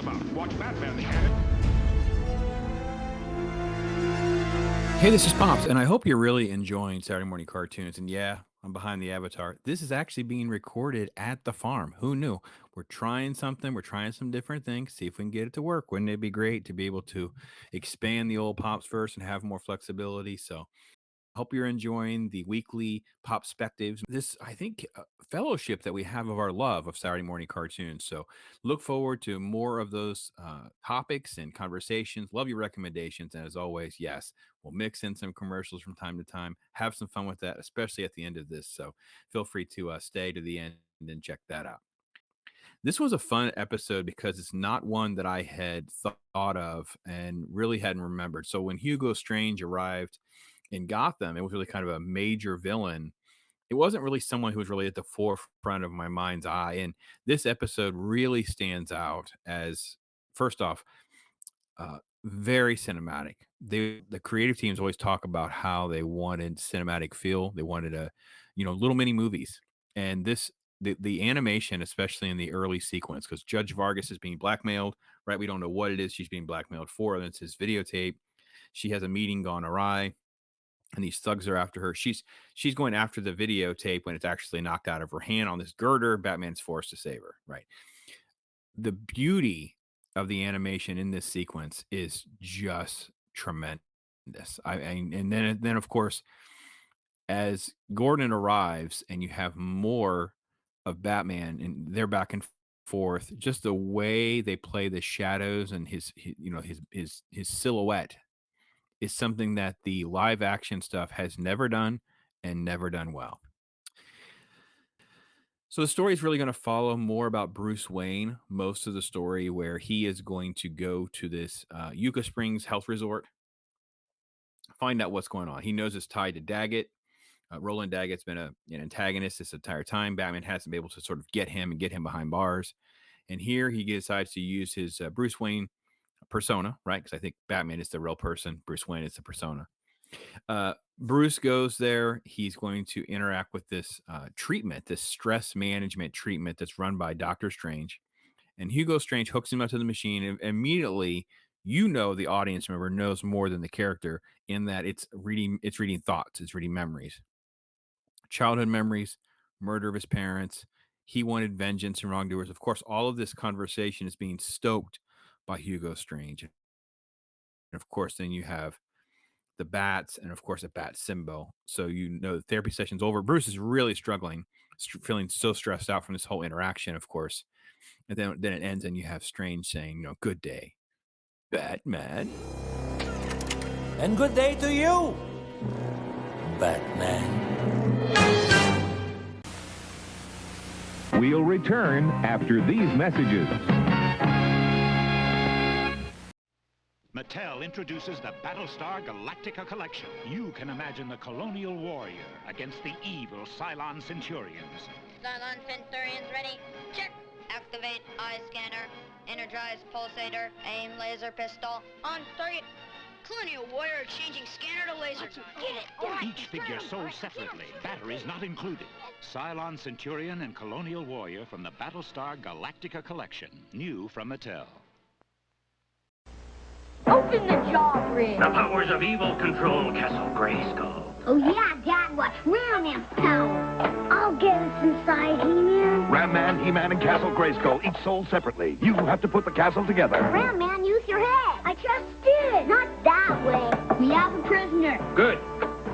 about? Watch Batman the Animated. Hey, this is Pops, and I hope you're really enjoying Saturday morning cartoons. And yeah, I'm behind the avatar. This is actually being recorded at the farm. Who knew? We're trying something. We're trying some different things. See if we can get it to work. Wouldn't it be great to be able to expand the old Pops verse and have more flexibility? So hope you're enjoying the weekly pop spectives. This, I think, fellowship that we have of our love of Saturday morning cartoons. So look forward to more of those topics and conversations. Love your recommendations. And as always, yes, we'll mix in some commercials from time to time. Have some fun with that, especially at the end of this. So feel free to stay to the end and check that out. This was a fun episode because it's not one that I had thought of and really hadn't remembered. So when Hugo Strange arrived in Gotham, it was really kind of a major villain. It wasn't really someone who was really at the forefront of my mind's eye. And this episode really stands out as, first off, very cinematic. The creative teams always talk about how they wanted cinematic feel. They wanted little mini movies. And the animation, especially in the early sequence, because Judge Vargas is being blackmailed, right? We don't know what it is she's being blackmailed for. And it's his videotape. She has a meeting gone awry, and these thugs are after her. She's going after the videotape when it's actually knocked out of her hand on this girder. Batman's forced to save her, right? The beauty of the animation in this sequence is just tremendous. And then of course, as Gordon arrives and you have more of Batman and they're back and forth, just the way they play the shadows and his silhouette is something that the live action stuff has never done and never done well. So the story is really going to follow more about Bruce Wayne, most of the story where he is going to go to this Yucca Springs health resort, find out what's going on. He knows it's tied to Daggett. Roland Daggett's been an antagonist this entire time. Batman hasn't been able to sort of get him and get him behind bars. And here he decides to use his Bruce Wayne persona, right? Because I think Batman is the real person. Bruce Wayne is the persona. Bruce goes there. He's going to interact with this treatment, this stress management treatment that's run by Doctor Strange. And Hugo Strange hooks him up to the machine. And immediately, the audience member knows more than the character in that it's reading thoughts, it's reading memories, childhood memories, murder of his parents. He wanted vengeance and wrongdoers. Of course, all of this conversation is being stoked by Hugo Strange. And of course, then you have the bats and of course a bat symbol. So the therapy session's over. Bruce is really struggling, feeling so stressed out from this whole interaction, of course. And then it ends and you have Strange saying, good day, Batman. And good day to you, Batman. We'll return after these messages. Mattel introduces the Battlestar Galactica collection. You can imagine the colonial warrior against the evil Cylon Centurions. Cylon Centurions ready? Check. Activate eye scanner. Energize pulsator. Aim laser pistol. On target. Colonial warrior changing scanner to laser. Get it. Right. Each figure sold separately. Batteries not included. Cylon Centurion and Colonial Warrior from the Battlestar Galactica collection. New from Mattel. Open the jaw bridge. The powers of evil control Castle Grayskull. Oh, yeah, Dad, what's Ram Man's power? I'll get us inside, He-Man. Ram Man, He-Man, and Castle Grayskull, each sold separately. You have to put the castle together. Ram Man, use your head. I just did. Not that way. We have a prisoner. Good.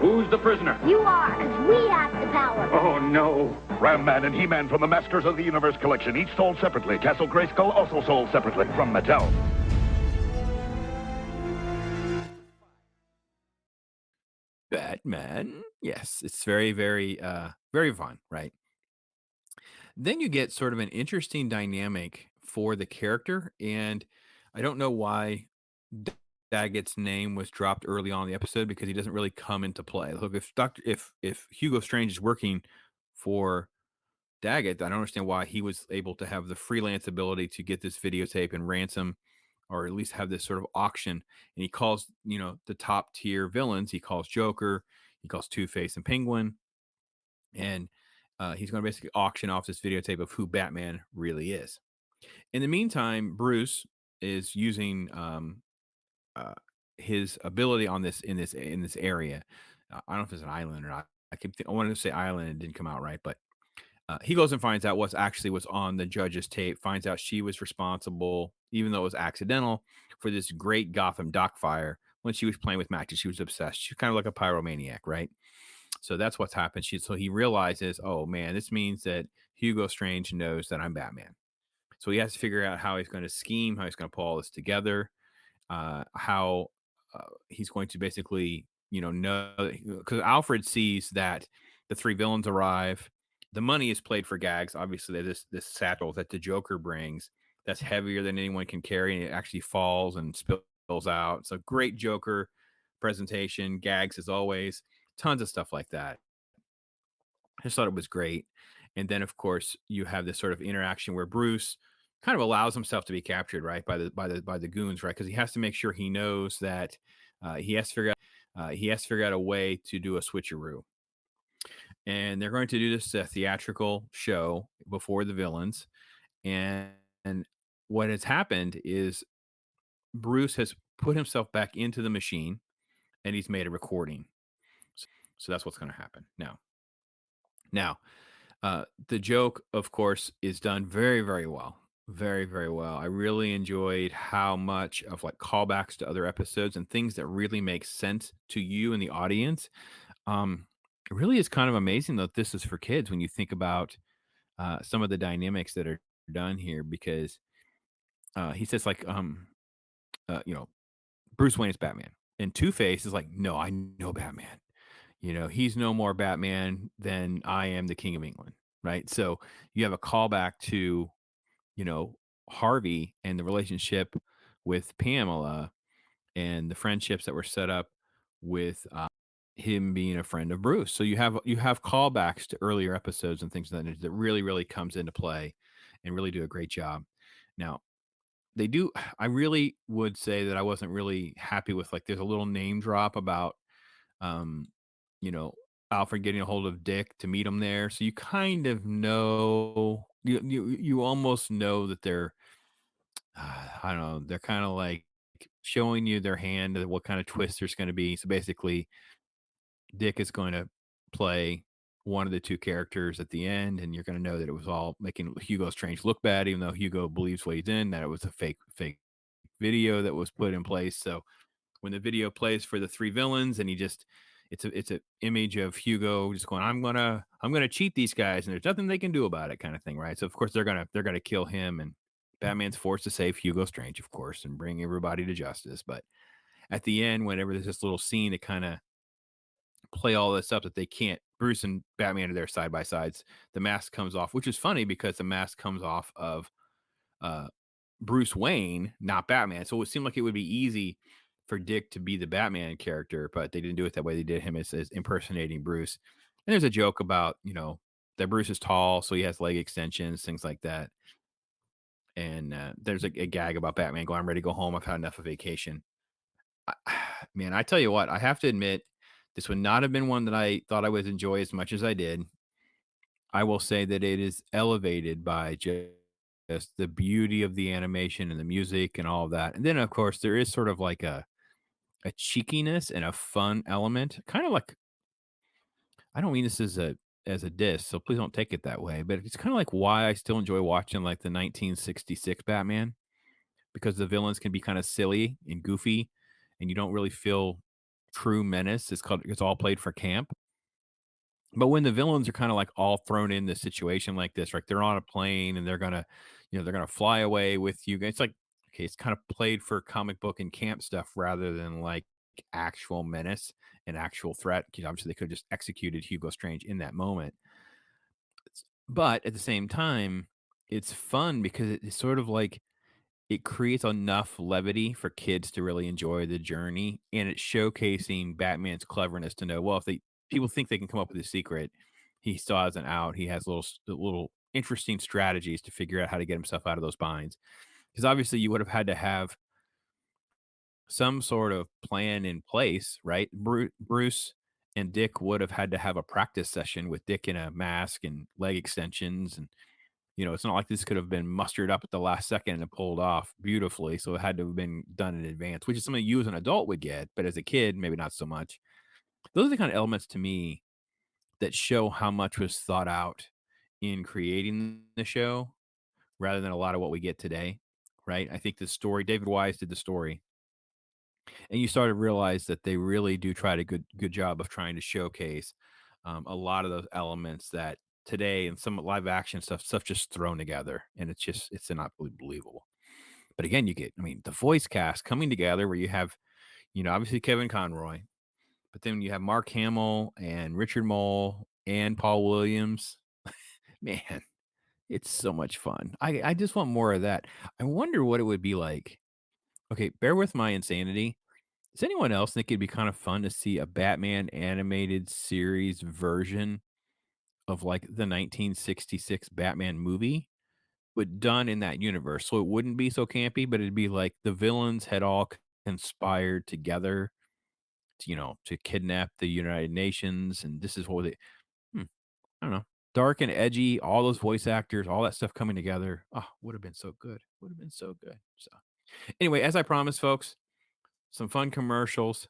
Who's the prisoner? You are, because we have the power. Oh, no. Ram Man and He-Man from the Masters of the Universe collection, each sold separately. Castle Grayskull also sold separately from Mattel. Batman. Yes, it's very, very, very fun, right? Then you get sort of an interesting dynamic for the character, and I don't know why Daggett's name was dropped early on in the episode because he doesn't really come into play. Look, if Hugo Strange is working for Daggett, I don't understand why he was able to have the freelance ability to get this videotape and ransom, or at least have this sort of auction. And he calls, the top tier villains. He calls Joker, he calls Two-Face and Penguin. And he's going to basically auction off this videotape of who Batman really is. In the meantime, Bruce is using uh, his ability on this in this area. I don't know if it's an island or not. I wanted to say island, it didn't come out right, but he goes and finds out what's on the judge's tape. Finds out she was responsible, even though it was accidental, for this great Gotham dock fire when she was playing with matches. She was obsessed. She's kind of like a pyromaniac, right? So that's what's happened. So he realizes, oh man, this means that Hugo Strange knows that I'm Batman. So he has to figure out how he's going to scheme, how he's going to pull all this together, how he's going to basically, know because Alfred sees that the three villains arrive. The money is played for gags. Obviously, there's this satchel that the Joker brings that's heavier than anyone can carry, and it actually falls and spills out. It's a great Joker presentation. Gags as always. Tons of stuff like that. I just thought it was great. And then, of course, you have this sort of interaction where Bruce kind of allows himself to be captured, right, by the goons, right, because he has to make sure he knows that he has to figure out a way to do a switcheroo, and they're going to do this theatrical show before the villains, and what has happened is Bruce has put himself back into the machine, and he's made a recording. So that's what's going to happen now. The joke, of course, is done very, very well. Very, very well. I really enjoyed how much of like callbacks to other episodes and things that really make sense to you and the audience. It really is kind of amazing that this is for kids when you think about some of the dynamics that are done here because he says like you know, Bruce Wayne is Batman. And Two Face is like, no, I know Batman. He's no more Batman than I am the King of England, right? So you have a callback to, you know, Harvey and the relationship with Pamela and the friendships that were set up with him being a friend of Bruce. So you have callbacks to earlier episodes and things that really really comes into play and really do a great job. Now, they do I really would say that I wasn't really happy with like there's a little name drop about um, you know, Alfred getting a hold of Dick to meet him there. So you kind of know, you almost know that they're, I don't know, they're kind of like showing you their hand, what kind of twist there's going to be. So basically, Dick is going to play one of the two characters at the end, and you're going to know that it was all making Hugo Strange look bad, even though Hugo believes what he's in, that it was a fake video that was put in place. So when the video plays for the three villains and he just it's a image of Hugo just going, I'm gonna cheat these guys and there's nothing they can do about it kind of thing, right? So of course they're gonna kill him, and Batman's forced to save Hugo Strange, of course, and bring everybody to justice. But at the end, whenever there's this little scene to kind of play all this up that they can't, Bruce and Batman are there side by sides, the mask comes off, which is funny because the mask comes off of uh Bruce Wayne, not Batman. So it seemed like it would be easy for Dick to be the Batman character, but they didn't do it that way. They did him as impersonating Bruce. And there's a joke about, that Bruce is tall, so he has leg extensions, things like that. And there's a gag about Batman going, I'm ready to go home. I've had enough of vacation. I, man, I tell you what, I have to admit, this would not have been one that I thought I would enjoy as much as I did. I will say that it is elevated by just the beauty of the animation and the music and all of that. And then of course there is sort of like a cheekiness and a fun element. Kind of like, I don't mean this as a diss, so please don't take it that way, but it's kind of like why I still enjoy watching like the 1966 Batman, because the villains can be kind of silly and goofy and you don't really feel true menace. It's all played for camp. But when the villains are kind of like all thrown in this situation like this, like they're on a plane and they're gonna fly away with you. It's like, okay, it's kind of played for comic book and camp stuff rather than like actual menace and actual threat. Because obviously they could have just executed Hugo Strange in that moment. But at the same time, it's fun because it's sort of like it creates enough levity for kids to really enjoy the journey, and it's showcasing Batman's cleverness to know, well, if they people think they can come up with a secret, he still has an out. He has little interesting strategies to figure out how to get himself out of those binds. Because obviously you would have had to have some sort of plan in place, right? Bruce and Dick would have had to have a practice session with Dick in a mask and leg extensions, and It's not like this could have been mustered up at the last second and pulled off beautifully. So it had to have been done in advance, which is something you as an adult would get, but as a kid, maybe not so much. Those are the kind of elements to me that show how much was thought out in creating the show rather than a lot of what we get today, right? I think the story, David Wise did the story, and you start to realize that they really do try to good job of trying to showcase a lot of those elements that today and some live action stuff just thrown together, and it's not believable. But again, the voice cast coming together where you have, obviously Kevin Conroy, but then you have Mark Hamill and Richard Moll and Paul Williams. Man, it's so much fun. I just want more of that. I wonder what it would be like. Okay, bear with my insanity. Does anyone else think it'd be kind of fun to see a Batman animated series version of like the 1966 Batman movie, but done in that universe? So it wouldn't be so campy, but it'd be like the villains had all conspired together, to kidnap the United Nations, and this is what they. I don't know, dark and edgy. All those voice actors, all that stuff coming together. Oh, would have been so good. Would have been so good. So, anyway, as I promised, folks, some fun commercials,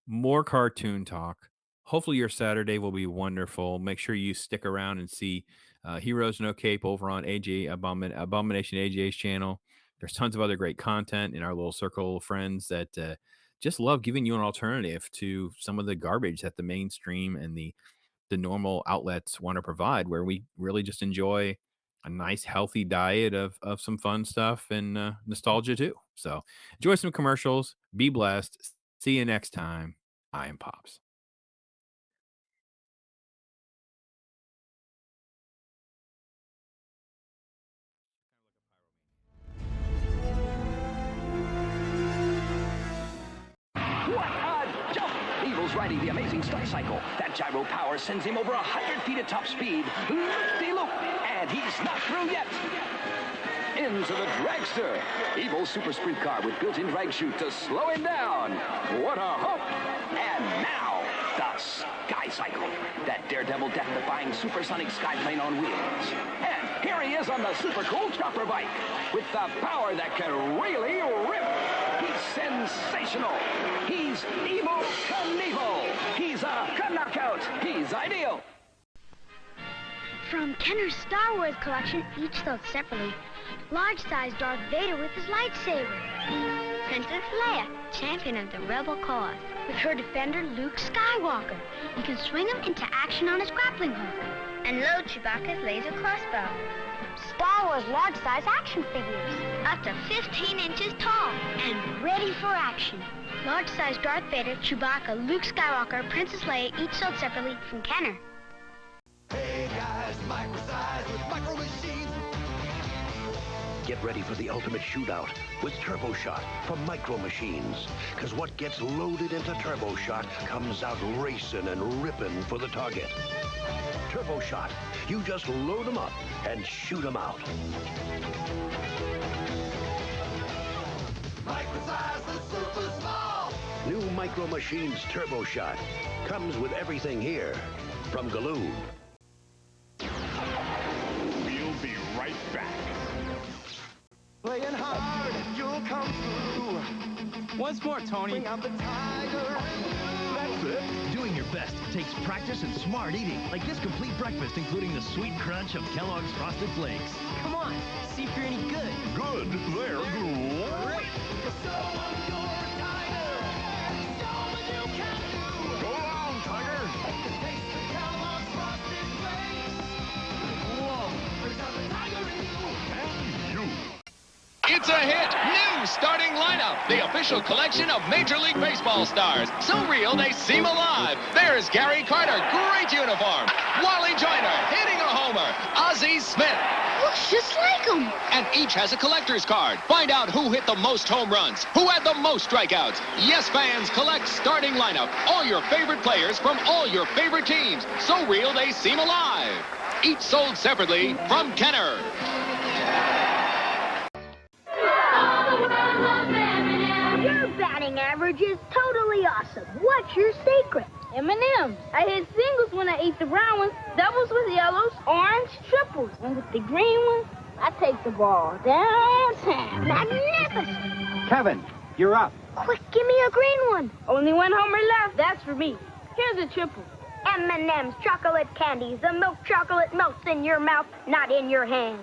more cartoon talk. Hopefully your Saturday will be wonderful. Make sure you stick around and see Heroes No Cape over on Abomination AJ's channel. There's tons of other great content in our little circle of friends that just love giving you an alternative to some of the garbage that the mainstream and the normal outlets want to provide, where we really just enjoy a nice healthy diet of some fun stuff and nostalgia too. So enjoy some commercials, be blessed, see you next time. I am Pops. What a jump! Evil's riding the amazing Star Cycle. That gyro power sends him over 100 feet at top speed. Loop-de-loop, and he's not through yet. Into the dragster. Evil's super sprint car with built-in drag chute to slow him down. What a hope! And now, the Sky Cycle. That daredevil death-defying supersonic skyplane on wheels. And here he is on the super cool chopper bike with the power that can really rip. He's sensational. He's Evil Knievel. He's a knockout. He's ideal. From Kenner's Star Wars collection, each sold separately. Large-size Darth Vader with his lightsaber. Princess Leia, champion of the rebel cause. With her defender, Luke Skywalker. You can swing him into action on his grappling hook. And load Chewbacca's laser crossbow. Star Wars large-size action figures. Up to 15 inches tall and ready for action. Large-size Darth Vader, Chewbacca, Luke Skywalker, Princess Leia, each sold separately from Kenner. Hey guys, micro-size with micro machines. Get ready for the ultimate shootout with Turbo Shot from Micro Machines. Because what gets loaded into Turbo Shot comes out racing and ripping for the target. Turbo Shot. You just load them up and shoot them out. Micro-size with super small. New Micro Machines Turbo Shot comes with everything here from Galoob. We'll be right back. Playing hard and you'll come through. Once more, Tony. Bring out the tiger. That's it. Doing your best takes practice and smart eating, like this complete breakfast, including the sweet crunch of Kellogg's Frosted Flakes. Come on, see if you're any good. Good. They're great. Go on, Tiger. It's a hit! New starting lineup. The official collection of Major League Baseball stars. So real, they seem alive. There's Gary Carter, great uniform. Wally Joyner, hitting a homer. Ozzie Smith. Looks just like him. And each has a collector's card. Find out who hit the most home runs, who had the most strikeouts. Yes, fans, collect starting lineup. All your favorite players from all your favorite teams. So real, they seem alive. Each sold separately from Kenner. Your batting average is totally awesome. What's your secret? M&M's. I hit singles when I ate the brown ones, doubles with yellows, orange, triples triples. And with the green one, I take the ball downtown. Magnificent. Kevin, you're up. Quick, give me a green one. Only one homer left. That's for me. Here's a triple. M&M's chocolate candies. The milk chocolate melts in your mouth, not in your hand.